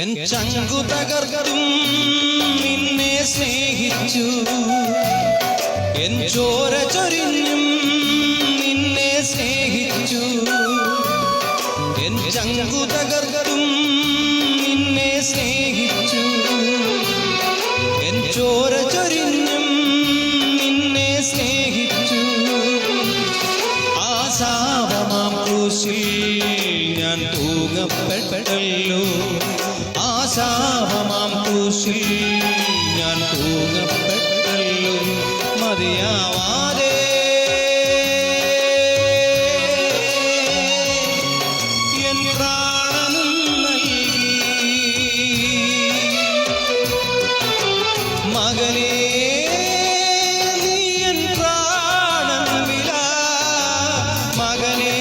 N ചങ്കു തകർക്കും നിന്നെ സ്നേഹിച്ചു, എൻ ചോര ചൊരിഞ്ഞും നിന്നെ സ്നേഹിച്ചു. എൻ ചങ്കു തകർക്കും നിന്നെ സ്നേഹിച്ചു, എൻ ചോര ചൊരിഞ്ഞും നിന്നെ സ്നേഹിച്ചു. ആശാപമാം ക്രൂശിൽ ഞാൻ തൂങ്ങപ്പെട്ടല്ലോ, ആശാപമാം ക്രൂശിൽ ഞാൻ തൂങ്ങപ്പെട്ടല്ലോ. മതിയാവാതെ എൻ പ്രാണനും നൽകി മകനേ, നീ എൻ പ്രാണൻ വില, മകനേ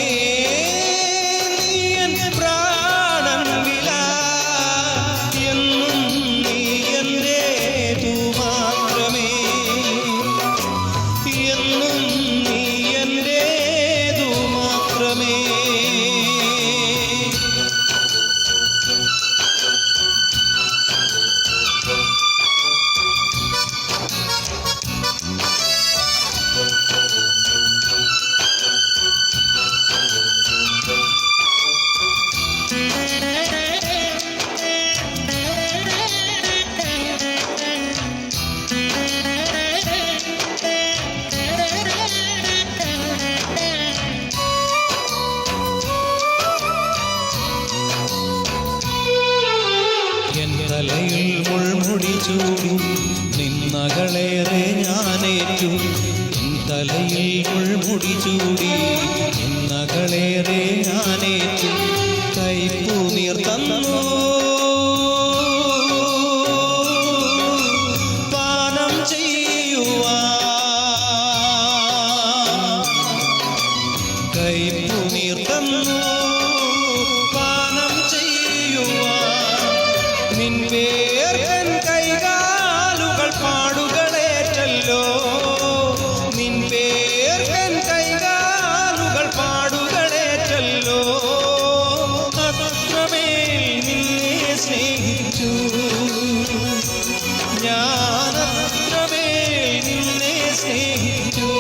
നീ എൻ പ്രാണൻ വില. എന്നും നീ എന്റേതു മാത്രമേ, എന്നും നീ എന്റേതു മാത്രമേ. എൻ തലയിൽ മുൾമുടി ചൂടി നിന്നകളേറെ ഞാനേറ്റു, എൻ തലയിൽ മുൾമുടി ചൂടി നിന്നകളേറെ ഞാനേറ്റു. കൈപ്പൂനീർ തന്നു പാനം ചെയ്യുവാൻ, കൈപ്പൂനീർ തന്നു പാനം ചെയ്യുവാൻ. നിൻ പേർക്കൻ കൈകാലുകൾ പാടുകളേറ്റല്ലോ, നിൻ പേർക്കൻ കൈകാലുകൾ പാടുകളേറ്റല്ലോ. അത്രമേൽ നിന്നെ സ്നേഹിച്ചു ഞാൻ, അത്രമേൽ നിന്നെ സ്നേഹിച്ചു.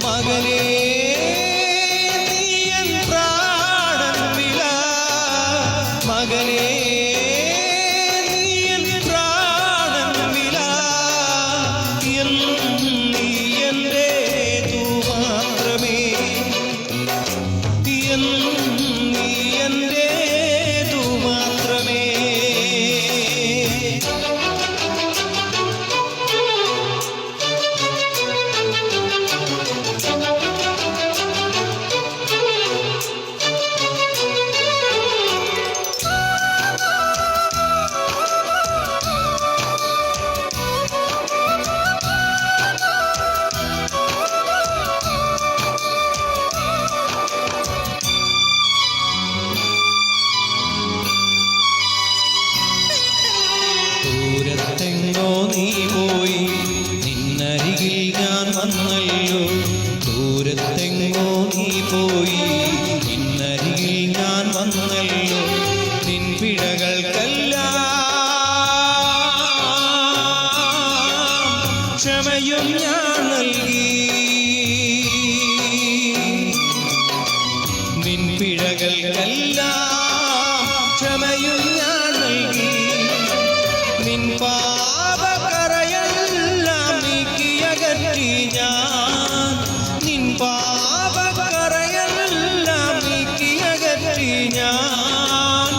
മകനേ നീ എൻ പ്രാണൻ വില, മകനേ നീ എൻ പ്രാണൻ വില. എന്നും നീ എന്റേതു മാത്രമേ, എന്നും നീ എന്റേതു മാത്രമേ. ദൂരത്തെങ്ങോ നീ പോയി നിന്നരികിൽ ഞാൻ വന്നല്ലോ, ദൂരത്തെങ്ങോ നീ പോയി നിന്നരികിൽ ഞാൻ വന്നല്ലോ. നിൻ പിഴകൾക്കെല്ലാം ക്ഷമയും ഞാൻ നൽകി, നിൻ പിഴകൾക്കെല്ലാം ക്ഷമയും ഞാൻ നൽകി. നിൻ പാപക്കറയെല്ലാം നീക്കിയകറ്റി ഞാൻ, നിൻ പാപക്കറയെല്ലാം നീക്കിയകറ്റി ഞാൻ.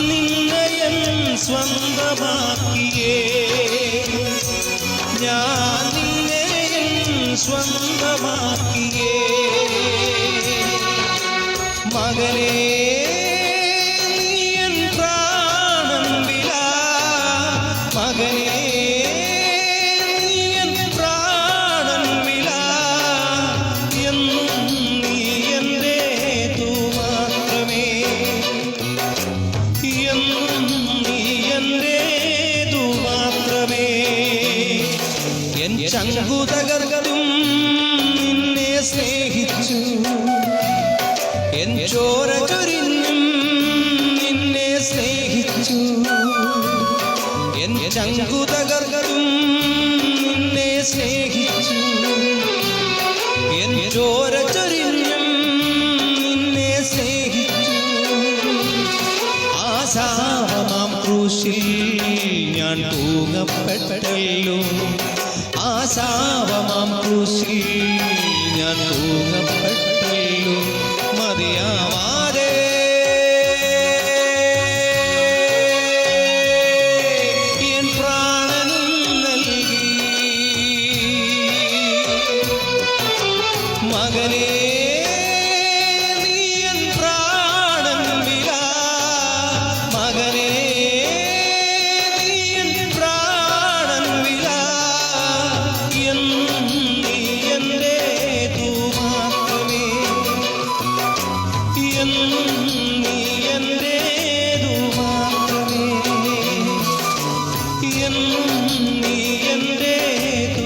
നിന്നെ എൻ സ്വന്തമാക്കിയേ, ഞാൻ നിന്നെ എൻ സ്വന്തമാക്കിയേ. മകനേ നീ എൻ പ്രാണൻ വില, മകനേ നീ എൻ പ്രാണൻ വില. എന്നും നീ എന്റേതു മാത്രമേ, എന്നും നീ എന്റേതു മാത്രമേ. എൻ ചങ്കു തകർക്കും നിന്നെ സ്നേഹിച്ചു, എൻ ചോര ചൊരിഞ്ഞും നിന്നെ സഹിച്ചു എൻ ചങ്കു തകർക്കും നിന്നെ സ്നേഹിച്ചു എൻ ചോര ചൊരിഞ്ഞും നിന്നെ സ്നേഹിച്ചു ആശാവമാം ക്രൂശിൽ ഞാൻ തൂങ്ങപ്പെട്ടല്ലോ ആശാവമാം ക്രൂശിൽ ഞാൻ തൂങ്ങപ്പെട്ടല്ലോ മതിയാവാതെ എൻ പ്രാണനും നൽകി മകനേ നീ എൻ പ്രാണൻ വില മകനേ നീ എൻ പ്രാണൻ വില എന്നും നീ എന്റേതു മാത്രമേ എന്നും നീ എന്റേതു മാത്രമേ എന്നും നീ എന്റേതു